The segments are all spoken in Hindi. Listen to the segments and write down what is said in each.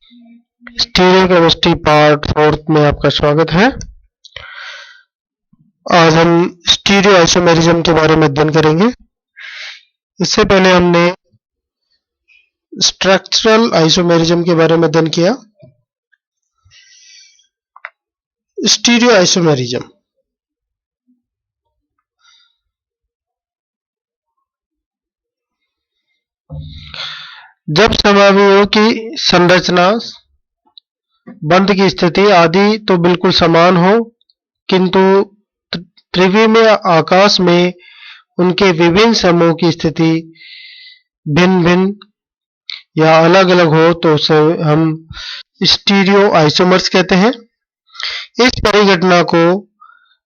स्टीरियो केमिस्ट्री पार्ट 4 में आपका स्वागत है। आज हम स्टीरियो आइसोमेरिज्म के बारे में अध्ययन करेंगे। इससे पहले हमने स्ट्रक्चरल आइसोमेरिज्म के बारे में अध्ययन किया। स्टीरियो आइसोमेरिज्म जब समअवयवों की संरचना, बंध की स्थिति आदि तो बिल्कुल समान हो, किंतु त्रिविमीय आकाश में उनके विभिन्न समूहों की स्थिति भिन्न भिन्न या अलग अलग हो तो उसे हम स्टीरियो आइसोमर्स कहते हैं। इस परिघटना को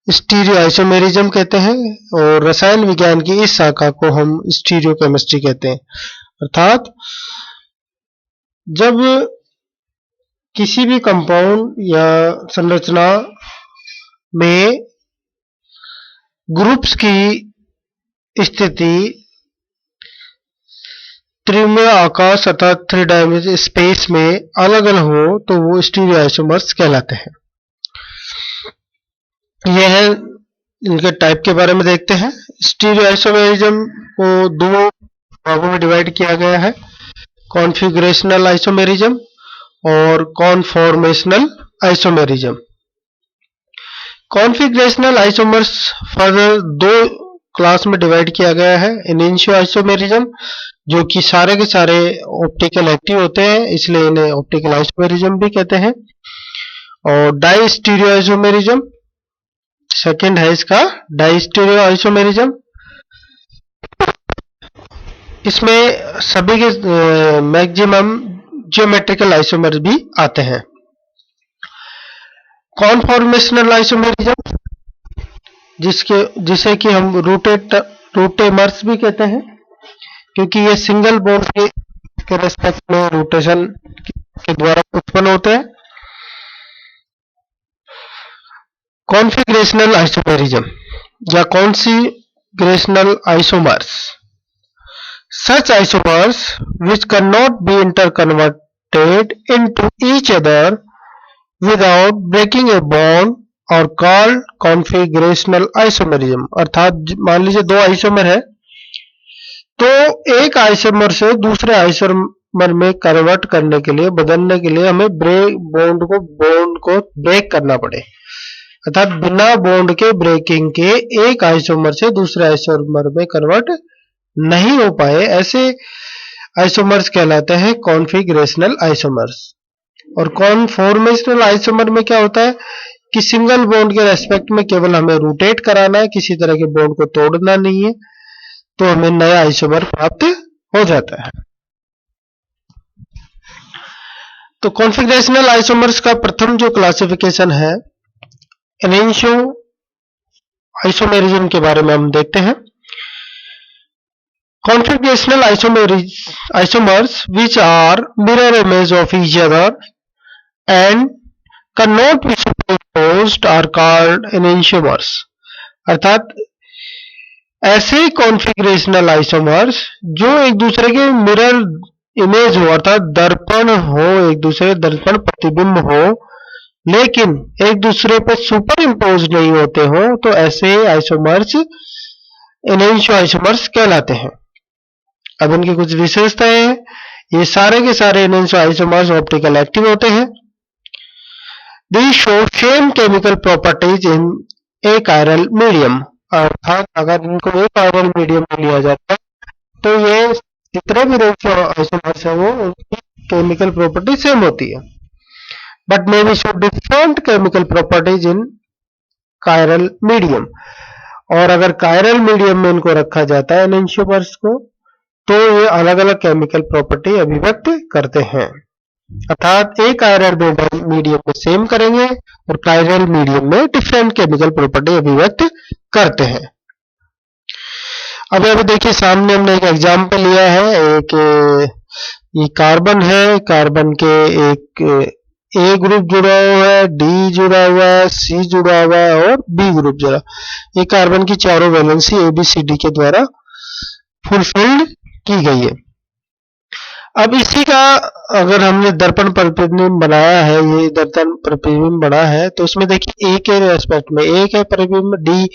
स्टीरियो आइसोमेरिज्म कहते हैं और रसायन विज्ञान की इस शाखा को हम स्टीरियो केमिस्ट्री कहते हैं। अर्थात जब किसी भी कंपाउंड या संरचना में ग्रुप्स की स्थिति त्रिविमीय आकाश अर्थात 3 डायमेंशनल स्पेस में अलग अलग हो तो वो स्टीरियो आइसोमर्स कहलाते हैं। यह है इनके टाइप के बारे में देखते हैं। स्टीरियो आइसोमेरिज्म को दो भागों में डिवाइड किया गया है, कॉन्फ़िगरेशनल आइसोमेरिज्म और conformational isomerism. Configurational isomers further दो क्लास में डिवाइड किया गया है, इनिशियो आइसोमेरिज्म जो कि सारे के सारे ऑप्टिकल एक्टिव होते हैं, इसलिए इन्हें ऑप्टिकल आइसोमेरिज्म भी कहते हैं, और डाई स्टीरियो आइसोमेरिज्म सेकंड है इसका डाई स्टीरियो आइसोमेरिज्म। इसमें सभी के मैक्सिमम ज्योमेट्रिकल आइसोमर्स भी आते हैं। कॉन्फॉर्मेशनल आइसोमेरिज्म जिसे कि हम रूटेमर्स भी कहते हैं, क्योंकि ये सिंगल बॉन्ड के रेस्पेक्ट में रोटेशन के द्वारा उत्पन्न होते हैं। कॉन्फ़िगरेशनल आइसोमेरिज्म या configurational isomers, such isomers which cannot be interconverted into each other without breaking a bond are called configurational isomerism। अर्थात मान लीजिए दो आइसोमर है तो एक आइसोमर से दूसरे आइसोमर में कन्वर्ट करने के लिए, बदलने के लिए हमें बॉन्ड को ब्रेक करना पड़े, अर्थात बिना बॉन्ड के ब्रेकिंग के एक आइसोमर से दूसरे आइसोमर में कन्वर्ट नहीं हो पाए, ऐसे आइसोमर्स कहलाते हैं कॉन्फ़िगरेशनल आइसोमर्स। और कॉन्फॉर्मेशनल आइसोमर में क्या होता है कि सिंगल बॉन्ड के रेस्पेक्ट में केवल हमें रोटेट कराना है, किसी तरह के बॉन्ड को तोड़ना नहीं है, तो हमें नया आइसोमर प्राप्त हो जाता है। तो कॉन्फ़िगरेशनल आइसोमर्स का प्रथम जो क्लासिफिकेशन है इनिशियो आइसोमेरिज्म के बारे में हम देखते हैं। Configurational isomers which are mirror image of each other and cannot be superimposed are called enantiomers। अर्थात ऐसे कॉन्फ़िगरेशनल आइसोमर्स जो एक दूसरे के मिरर इमेज हो, अर्थात दर्पण हो, एक दूसरे दर्पण प्रतिबिंब हो, लेकिन एक दूसरे पर सुपर इम्पोज नहीं होते हो, तो ऐसे आइसोमर्स एनेंशियो आइसोमर्स कहलाते हैं। अब इनकी कुछ विशेषताएं हैं। ये सारे के सारे एनेंशियो आइसोमर्स ऑप्टिकल एक्टिव होते हैं। These show same chemical properties in a chiral medium। अर्थात अगर इनको एक chiral मीडियम में लिया जाता है तो ये जितने भी रेशियो आइसोमर्स है वो उनकी केमिकल प्रॉपर्टी सेम होती है, but may be show different chemical properties in chiral medium. और अगर chiral मीडियम में इनको रखा जाता है एनेंशियोमर्स को तो ये अलग अलग केमिकल प्रॉपर्टी अभिव्यक्त करते हैं, अर्थात एक chiral मीडियम में सेम करेंगे और chiral मीडियम में डिफरेंट केमिकल प्रॉपर्टी अभिव्यक्त करते हैं। अब अभी देखिए सामने हमने एक एग्जांपल लिया है, एक ये कार्बन है, कार्बन के एक ए ग्रुप जुड़ा हुआ है, डी जुड़ा हुआ है, सी जुड़ा हुआ है और बी ग्रुप जुड़ा। ये कार्बन की चारों वैलेंसी ABCD के द्वारा फुलफिल्ड की गई है। अब इसी का अगर हमने दर्पण प्रतिबिंब बनाया है, ये दर्पण प्रतिबिंब बना है, तो इसमें देखिए ए के रेस्पेक्ट में ए का प्रतिबिंब, डी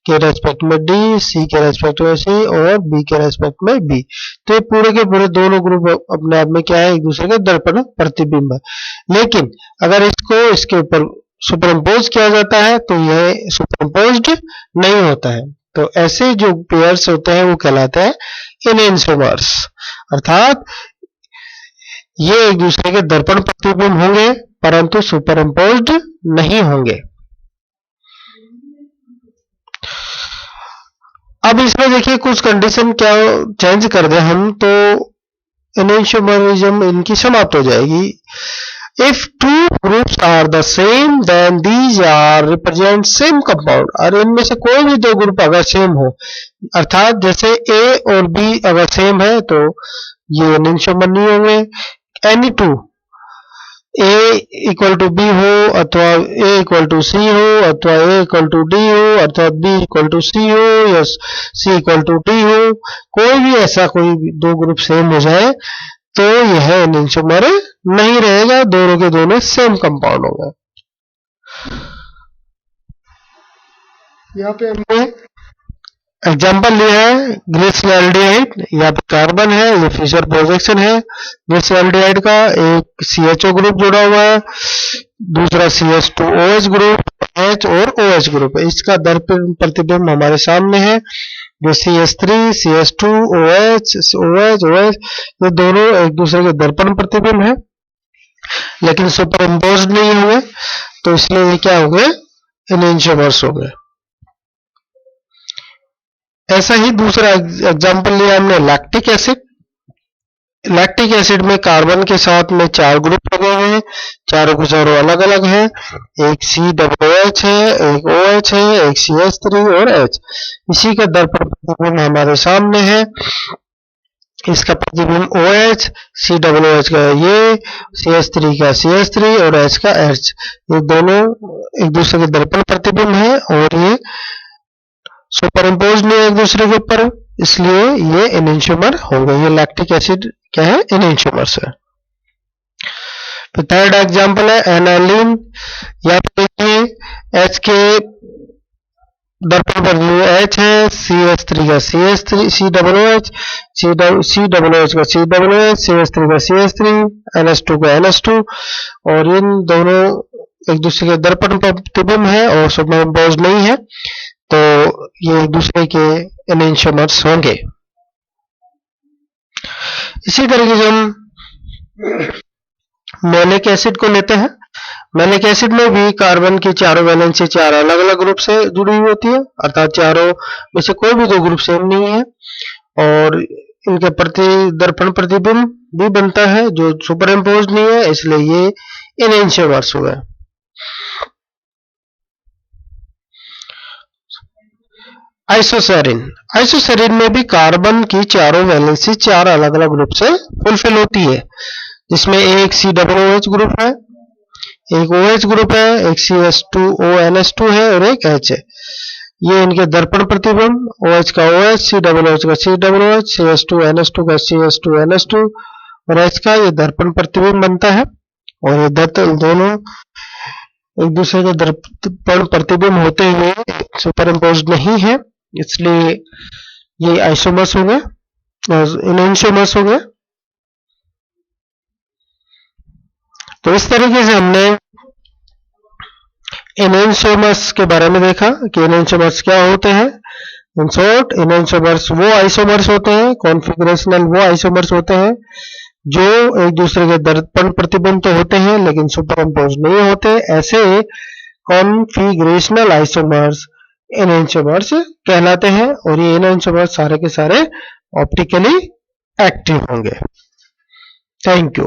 के रेस्पेक्ट में डी, सी के रेस्पेक्ट में सी और बी के रेस्पेक्ट में बी। तो ये पूरे के पूरे दोनों ग्रुप अपने आप में क्या है, एक दूसरे के दर्पण प्रतिबिंब है। लेकिन अगर इसको इसके ऊपर सुपरइम्पोज किया जाता है तो यह सुपरइम्पोज्ड नहीं होता है। तो ऐसे जो पेयर्स होते हैं वो कहलाते हैं एनेंटियोमर्स, अर्थात ये एक दूसरे के दर्पण प्रतिबिंब होंगे परंतु सुपरइम्पोज्ड नहीं होंगे। अब इसमें देखिए कुछ कंडीशन क्या चेंज कर दें हम तो एनेंटियोमरिज्म इनकी समाप्त हो जाएगी। If two groups are the same then these are represent same compound. और इनमें से कोई भी दो ग्रुप अगर सेम हो, अर्थात जैसे ए और बी अगर सेम है तो ये एनेंटियोमर नहीं होंगे। Any two A equal to B हो अथवा ए इक्वल टू सी हो अथवा ए इक्वल टू डी हो अथवा बी इक्वल टू सी हो या सी इक्वल टू डी हो, कोई भी ऐसा कोई दो ग्रुप सेम हो जाए तो यह एनेंटियोमर नहीं रहेगा, दोनों के दोनों सेम कंपाउंड होगा। यहाँ पे हमने एग्जाम्पल लिया है ग्लिसरॉल्डिहाइड, यहाँ पे कार्बन है, ये फिशर प्रोजेक्शन है ग्लिसरॉल्डिहाइड का। एक CHO ग्रुप जुड़ा हुआ है, दूसरा CH2OH ग्रुप, H और OH ग्रुप है। इसका दर्पण प्रतिबिंब हमारे सामने है जो CH3, CH2, OH, ये दोनों एक दूसरे के दर्पण प्रतिबिंब है लेकिन सुपर इम्पोज्ड नहीं हुए, तो इसलिए ये क्या हो गए, एनेंटियोमर्स हो गए। ऐसा ही दूसरा एग्जांपल लिया हमने लैक्टिक एसिड। लैक्टिक एसिड में कार्बन के साथ में चार ग्रुप लगे हुए हैं, चारों के चारों अलग अलग हैं, एक COOH है, एक OH है, एक CH3 और H। इसी का दर्पण प्रतिबिंब हमारे सामने है, इसका प्रतिबिंब OH, COOH का ये, CH3 का CH3 और H का H, ये दोनों एक दूसरे के दर्पण प्रतिबिंब है और ये सुपर इम्पोज नहीं है एक दूसरे के ऊपर, इसलिए ये एनेंटियोमर होंगे। ये लैक्टिक एसिड क्या है, एनेंटियोमर्स है। तो थर्ड एग्जांपल है एनालिन। यहाँ पे देखिए H के दर्पण पर H है, CH3 का CH3, COOH, COOH का COOH, CH3 का CH3, NH2 का NH2, और इन दोनों एक दूसरे के दर्पण प्रतिबिंब है और सुपर इम्पोज नहीं है, तो ये एक दूसरे के एनेंटियोमर्स होंगे। इसी तरीके से हम मैलिक एसिड को लेते हैं। मैलिक एसिड में भी कार्बन की चारों वैलेंसी चार अलग अलग ग्रुप से जुड़ी हुई होती है, अर्थात चारों में से कोई भी दो ग्रुप सेम नहीं है और इनके प्रति दर्पण प्रतिबिंब भी बनता है जो सुपर इम्पोज नहीं है, इसलिए ये एनेंटियोमर्स हुए। आइसोसेरिन। आइसोसेरिन में भी कार्बन की चारों वैलेंसी चार अलग अलग ग्रुप से फुलफिल होती है, जिसमें एक COOH ग्रुप है, एक OH ग्रुप है, एक CH2ONH2 है और एक H है। ये इनके दर्पण प्रतिबिंब OH का OH, COOH का COOH, CH2NH2 का CH2NH2 और H का ये दर्पण प्रतिबिंब बनता है और ये दोनों एक दूसरे के दर्पण प्रतिबिंब होते हुए सुपर इम्पोज नहीं है, इसलिए ये आइसोमर्स हो गए, एनेंटियोमर्स हो गए। तो इस तरीके से हमने एनेंटियोमर्स के बारे में देखा कि एनेंटियोमर्स क्या होते हैं। इन शॉर्ट, एनेंटियोमर्स वो आइसोमर्स होते हैं, कॉन्फिगरेशनल वो आइसोमर्स होते हैं जो एक दूसरे के दर्पण प्रतिबिंब तो होते हैं लेकिन सुपर इम्पोज नहीं होते। ऐसे कॉन्फिगरेशनल आइसोमर्स एनेंटियोमर्स कहलाते हैं और ये एनेंटियोमर्स सारे के सारे ऑप्टिकली एक्टिव होंगे। Thank you.